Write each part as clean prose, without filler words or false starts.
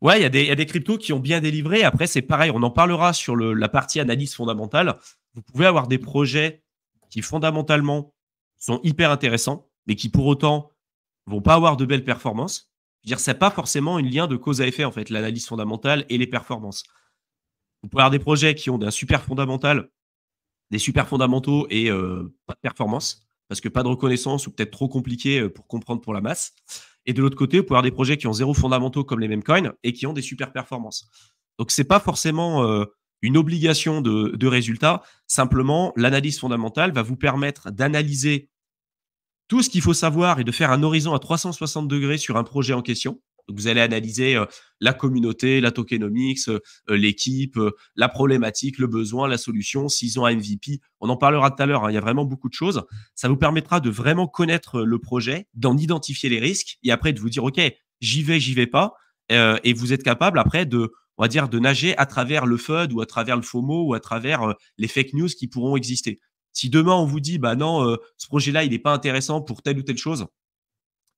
Ouais, il y a des cryptos qui ont bien délivré. Après, c'est pareil, on en parlera sur la partie analyse fondamentale. Vous pouvez avoir des projets qui fondamentalement sont hyper intéressants, mais qui pour autant vont pas avoir de belles performances. Je veux dire, c'est pas forcément une lien de cause à effet, en fait, l'analyse fondamentale et les performances. Vous pouvez avoir des projets qui ont un super fondamental, des super fondamentaux et pas de performance, parce que pas de reconnaissance ou peut-être trop compliqué pour comprendre pour la masse. Et de l'autre côté, vous pouvez avoir des projets qui ont zéro fondamentaux comme les mêmes coins et qui ont des super performances. Donc, c'est pas forcément une obligation de résultat. Simplement, l'analyse fondamentale va vous permettre d'analyser tout ce qu'il faut savoir et de faire un horizon à 360 degrés sur un projet en question. Donc, vous allez analyser la communauté, la tokenomics, l'équipe, la problématique, le besoin, la solution, s'ils ont un MVP. On en parlera tout à l'heure, hein, il y a vraiment beaucoup de choses. Ça vous permettra de vraiment connaître le projet, d'en identifier les risques et après de vous dire, OK, j'y vais pas. Et vous êtes capable après de, on va dire, de nager à travers le FUD ou à travers le FOMO ou à travers les fake news qui pourront exister. Si demain on vous dit, bah non, ce projet-là, il n'est pas intéressant pour telle ou telle chose,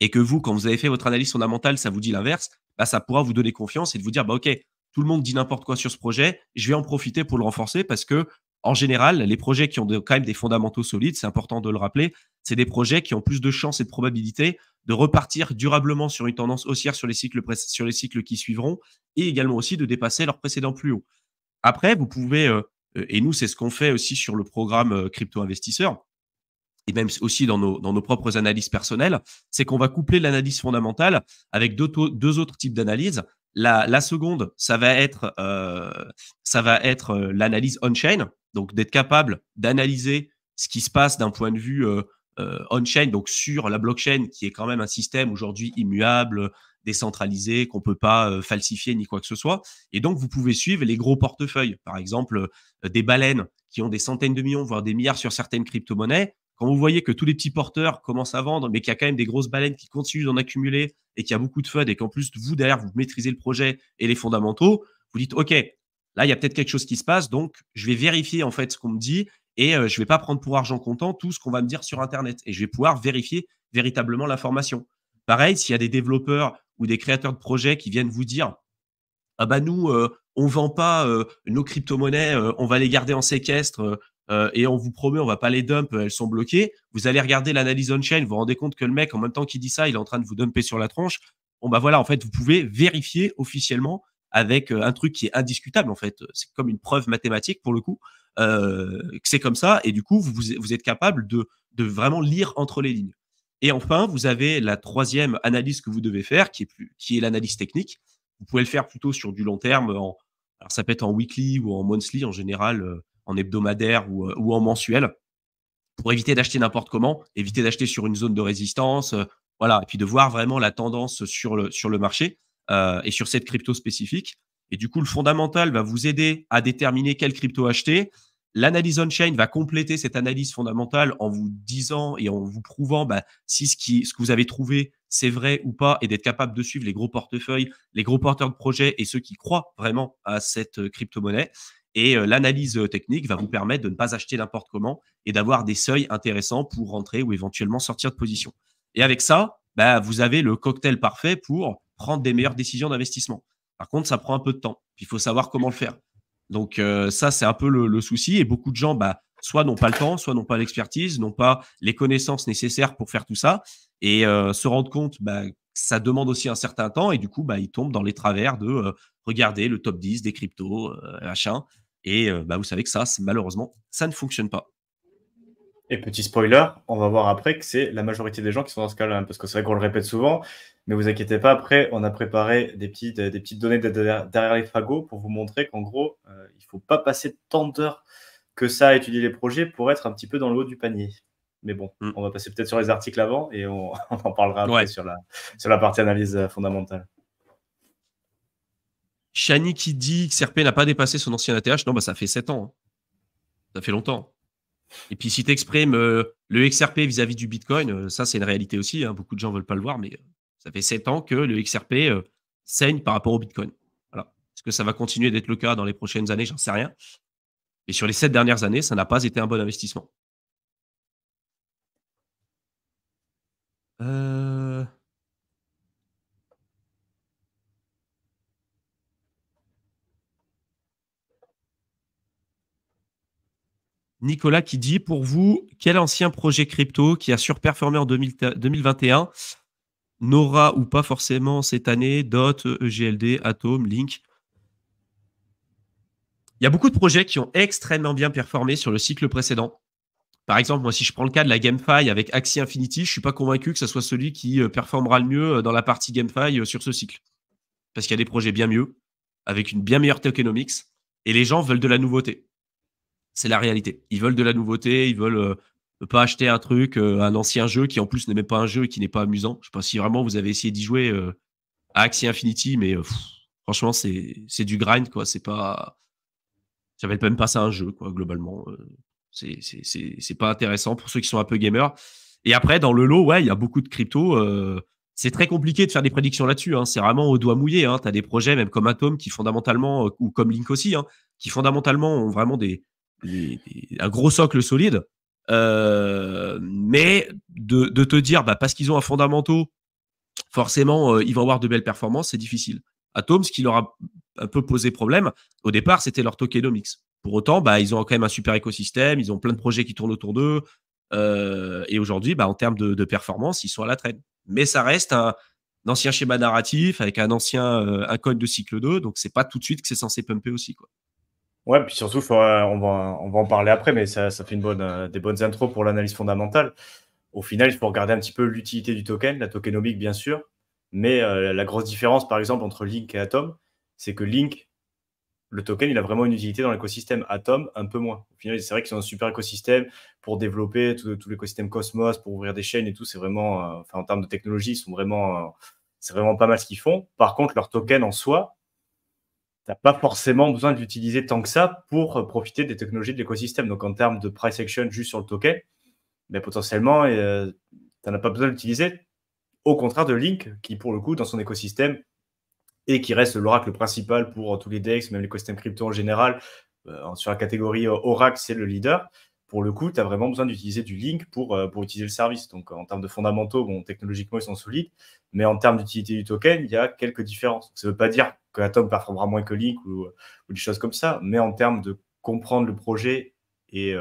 et que vous, quand vous avez fait votre analyse fondamentale, ça vous dit l'inverse, bah, ça pourra vous donner confiance et de vous dire, bah ok, tout le monde dit n'importe quoi sur ce projet, je vais en profiter pour le renforcer parce que, en général, les projets qui ont quand même des fondamentaux solides, c'est important de le rappeler, c'est des projets qui ont plus de chances et de probabilités de repartir durablement sur une tendance haussière sur les cycles qui suivront et également aussi de dépasser leur précédent plus haut. Après, vous pouvez, et nous, c'est ce qu'on fait aussi sur le programme Crypto Investisseur, et même aussi dans nos propres analyses personnelles, c'est qu'on va coupler l'analyse fondamentale avec deux autres types d'analyses. La seconde, ça va être l'analyse on-chain, donc d'être capable d'analyser ce qui se passe d'un point de vue on-chain, donc sur la blockchain, qui est quand même un système aujourd'hui immuable, décentralisé, qu'on ne peut pas falsifier ni quoi que ce soit. Et donc, vous pouvez suivre les gros portefeuilles, par exemple des baleines qui ont des centaines de millions, voire des milliards sur certaines crypto-monnaies. Quand vous voyez que tous les petits porteurs commencent à vendre, mais qu'il y a quand même des grosses baleines qui continuent d'en accumuler et qu'il y a beaucoup de FUD et qu'en plus, vous, derrière, vous maîtrisez le projet et les fondamentaux, vous dites, OK, là, il y a peut-être quelque chose qui se passe, donc je vais vérifier en fait ce qu'on me dit et je ne vais pas prendre pour argent comptant tout ce qu'on va me dire sur Internet et je vais pouvoir vérifier véritablement l'information. Pareil, s'il y a des développeurs ou des créateurs de projets qui viennent vous dire, ah bah nous, on vend pas nos crypto-monnaies, on va les garder en séquestre et on vous promet, on va pas les dump, elles sont bloquées. Vous allez regarder l'analyse on-chain, vous vous rendez compte que le mec, en même temps qu'il dit ça, il est en train de vous dumper sur la tronche. Bon bah voilà, en fait, vous pouvez vérifier officiellement avec un truc qui est indiscutable en fait. C'est comme une preuve mathématique pour le coup, que c'est comme ça et du coup, vous êtes capable de vraiment lire entre les lignes. Et enfin, vous avez la troisième analyse que vous devez faire, qui est l'analyse technique. Vous pouvez le faire plutôt sur du long terme, alors ça peut être en weekly ou en monthly en général, en hebdomadaire ou en mensuel, pour éviter d'acheter n'importe comment, éviter d'acheter sur une zone de résistance, voilà, et puis de voir vraiment la tendance sur le marché et sur cette crypto spécifique. Et du coup, le fondamental va vous aider à déterminer quelle crypto acheter. L'analyse on-chain va compléter cette analyse fondamentale en vous disant et en vous prouvant bah, si ce que vous avez trouvé, c'est vrai ou pas, et d'être capable de suivre les gros portefeuilles, les gros porteurs de projets et ceux qui croient vraiment à cette crypto-monnaie. Et l'analyse technique va vous permettre de ne pas acheter n'importe comment et d'avoir des seuils intéressants pour rentrer ou éventuellement sortir de position. Et avec ça, bah, vous avez le cocktail parfait pour prendre des meilleures décisions d'investissement. Par contre, ça prend un peu de temps. Il faut savoir comment le faire. Donc ça, c'est un peu le souci. Et beaucoup de gens, bah, soit n'ont pas le temps, soit n'ont pas l'expertise, n'ont pas les connaissances nécessaires pour faire tout ça. Et se rendre compte bah, que ça demande aussi un certain temps. Et du coup, bah, ils tombent dans les travers de regarder le top 10 des cryptos, machin. Et bah, vous savez que ça, malheureusement, ça ne fonctionne pas. Et petit spoiler, on va voir après que c'est la majorité des gens qui sont dans ce cas-là, hein, parce que c'est vrai qu'on le répète souvent, mais vous inquiétez pas, après, on a préparé des petites données derrière les fagots pour vous montrer qu'en gros, il faut pas passer tant d'heures que ça à étudier les projets pour être un petit peu dans le haut du panier. Mais bon, Mm. on va passer peut-être sur les articles avant et on en parlera après Ouais. sur la partie analyse fondamentale. Chani qui dit que XRP n'a pas dépassé son ancien ATH, non, bah, ça fait 7 ans. Hein. Ça fait longtemps. Et puis si tu exprimes le XRP vis-à-vis du Bitcoin, ça c'est une réalité aussi. Hein. Beaucoup de gens ne veulent pas le voir, mais ça fait 7 ans que le XRP saigne par rapport au Bitcoin. Voilà. Est-ce que ça va continuer d'être le cas dans les prochaines années? J'en sais rien. Et sur les 7 dernières années, ça n'a pas été un bon investissement. Euh... Nicolas qui dit, pour vous, quel ancien projet crypto qui a surperformé en 2021 n'aura ou pas forcément cette année DOT, EGLD, Atom, Link? Il y a beaucoup de projets qui ont extrêmement bien performé sur le cycle précédent. Par exemple, moi, si je prends le cas de la GameFi avec Axie Infinity, je ne suis pas convaincu que ce soit celui qui performera le mieux dans la partie GameFi sur ce cycle. Parce qu'il y a des projets bien mieux, avec une bien meilleure tokenomics, et les gens veulent de la nouveauté. C'est la réalité. Ils veulent de la nouveauté, ils veulent pas acheter un truc, un ancien jeu qui en plus n'est même pas un jeu et qui n'est pas amusant. Je ne sais pas si vraiment vous avez essayé d'y jouer à Axie Infinity, mais franchement, c'est du grind, quoi. C'est pas... J'appelle même pas ça un jeu, quoi, globalement. C'est pas intéressant pour ceux qui sont un peu gamers. Et après, dans le lot, ouais, il y a beaucoup de crypto. C'est très compliqué de faire des prédictions là-dessus. Hein. C'est vraiment au doigt mouillé. Hein. Tu as des projets, même comme Atom, qui fondamentalement, ou comme Link aussi, hein, qui fondamentalement ont vraiment un gros socle solide. Mais de te dire, bah, parce qu'ils ont un fondamentaux, forcément, ils vont avoir de belles performances, c'est difficile. Atom, ce qui leur a un peu posé problème, au départ, c'était leur tokenomics. Pour autant, bah, ils ont quand même un super écosystème, ils ont plein de projets qui tournent autour d'eux. Et aujourd'hui, bah, en termes de performance, ils sont à la traîne. Mais ça reste un ancien schéma narratif avec un ancien un code de cycle 2, donc c'est pas tout de suite que c'est censé pumper aussi, quoi. Ouais, puis surtout, on va en parler après, mais ça fait des bonnes intros pour l'analyse fondamentale. Au final, il faut regarder un petit peu l'utilité du token, la tokenomique, bien sûr. Mais la grosse différence, par exemple, entre Link et Atom, c'est que Link, le token, il a vraiment une utilité dans l'écosystème. Atom, un peu moins. Au final, c'est vrai qu'ils ont un super écosystème pour développer tout l'écosystème Cosmos, pour ouvrir des chaînes et tout. C'est vraiment, en termes de technologie, c'est vraiment pas mal ce qu'ils font. Par contre, leur token en soi, tu n'as pas forcément besoin de l'utiliser tant que ça pour profiter des technologies de l'écosystème. Donc, en termes de price action juste sur le token, mais potentiellement, tu n'en as pas besoin de l'utiliser. Au contraire de Link, qui, pour le coup, dans son écosystème, et qui reste l'oracle principal pour tous les DEX, même l'écosystème crypto en général, sur la catégorie Oracle, c'est le leader. Pour le coup, tu as vraiment besoin d'utiliser du Link pour utiliser le service. Donc, en termes de fondamentaux, bon, technologiquement, ils sont solides, mais en termes d'utilité du token, il y a quelques différences. Ça ne veut pas dire que Atom performera moins que Link ou des choses comme ça, mais en termes de comprendre le projet et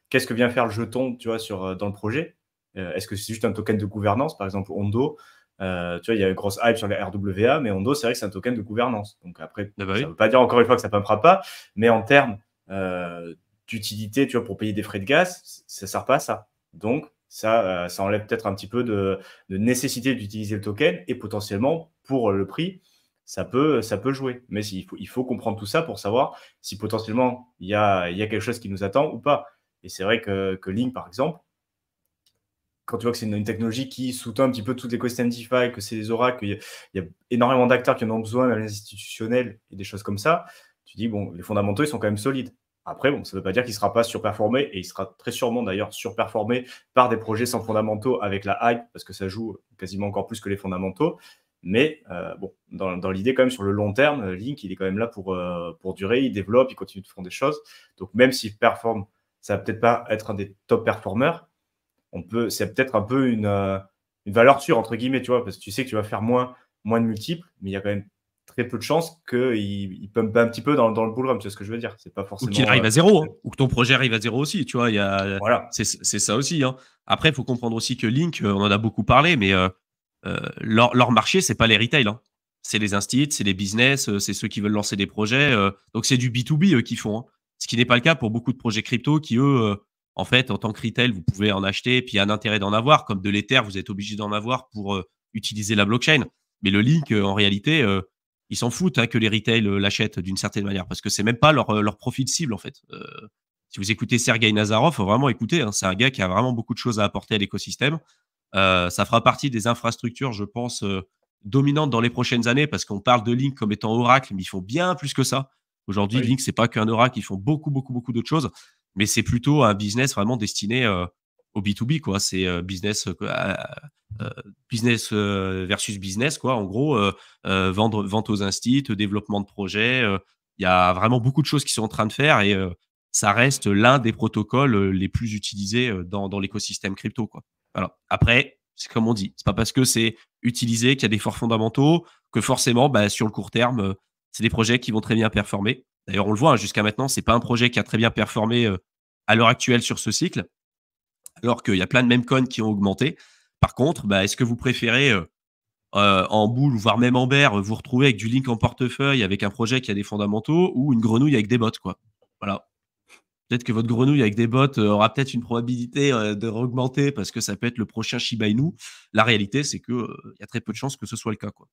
qu'est-ce que vient faire le jeton, tu vois, dans le projet. Est-ce que c'est juste un token de gouvernance, par exemple Ondo? Tu vois, il y a une grosse hype sur les RWA, mais Ondo, c'est vrai que c'est un token de gouvernance. Donc après, ça ne veut pas dire encore une fois que ça ne pumpera pas, mais en termes d'utilité, tu vois, pour payer des frais de gaz, ça ne sert pas à ça. Donc, ça enlève peut-être un petit peu de nécessité d'utiliser le token et potentiellement, pour le prix, ça peut jouer. Mais il faut comprendre tout ça pour savoir si potentiellement il y a quelque chose qui nous attend ou pas. Et c'est vrai que Link, par exemple, quand tu vois que c'est une technologie qui sous-tend un petit peu tout l'écosystème DeFi, que c'est les oracles, qu'il y a énormément d'acteurs qui en ont besoin, même les institutionnels et des choses comme ça, tu dis, bon, les fondamentaux, ils sont quand même solides. Après, bon, ça ne veut pas dire qu'il ne sera pas surperformé, et il sera très sûrement d'ailleurs surperformé par des projets sans fondamentaux avec la hype, parce que ça joue quasiment encore plus que les fondamentaux. Mais bon, dans l'idée, quand même, sur le long terme, Link, il est quand même là pour durer, il développe, il continue de faire des choses. Donc, même s'il performe, ça va peut-être pas être un des top performers, c'est peut-être un peu une valeur sûre, entre guillemets, tu vois, parce que tu sais que tu vas faire moins de multiples, mais il y a quand même très peu de chances qu'il pumpe un petit peu dans le bull run, tu sais ce que je veux dire. C'est pas forcément. Ou qu'il arrive à zéro, hein, ou que ton projet arrive à zéro aussi, tu vois. Voilà. C'est ça aussi. Hein. Après, il faut comprendre aussi que Link, on en a beaucoup parlé, mais leur marché, c'est pas les retail. Hein. C'est les instituts, c'est les business, c'est ceux qui veulent lancer des projets. Donc, c'est du B2B eux, qu'ils font. Hein. Ce qui n'est pas le cas pour beaucoup de projets crypto qui, eux, en fait, en tant que retail, vous pouvez en acheter, puis il y a un intérêt d'en avoir. Comme de l'Ether, vous êtes obligé d'en avoir pour utiliser la blockchain. Mais le Link, en réalité, ils s'en foutent hein, que les retail l'achètent d'une certaine manière, parce que c'est même pas leur profil cible, en fait. Si vous écoutez Sergei Nazarov, il faut vraiment écouter. Hein, c'est un gars qui a vraiment beaucoup de choses à apporter à l'écosystème. Ça fera partie des infrastructures, je pense, dominantes dans les prochaines années, parce qu'on parle de Link comme étant Oracle, mais ils font bien plus que ça. Aujourd'hui, Link, c'est pas qu'un Oracle, ils font beaucoup, beaucoup, beaucoup d'autres choses, mais c'est plutôt un business vraiment destiné au B2B, quoi. C'est business versus business, quoi. En gros, vente aux instits, développement de projets. Il y a vraiment beaucoup de choses qui sont en train de faire et ça reste l'un des protocoles les plus utilisés dans l'écosystème crypto, quoi. Voilà. Après, c'est comme on dit, c'est pas parce que c'est utilisé qu'il y a des forts fondamentaux que forcément, bah, sur le court terme, c'est des projets qui vont très bien performer. D'ailleurs, on le voit, hein, jusqu'à maintenant, c'est pas un projet qui a très bien performé, à l'heure actuelle sur ce cycle, alors qu'il y a plein de meme coins qui ont augmenté. Par contre, bah, est-ce que vous préférez, en boule ou voire même en bear, vous retrouver avec du Link en portefeuille, avec un projet qui a des fondamentaux ou une grenouille avec des bots, quoi? Voilà. Peut-être que votre grenouille avec des bots, aura peut-être une probabilité, de augmenter parce que ça peut être le prochain Shiba Inu. La réalité, c'est que, il y a très peu de chances que ce soit le cas, quoi.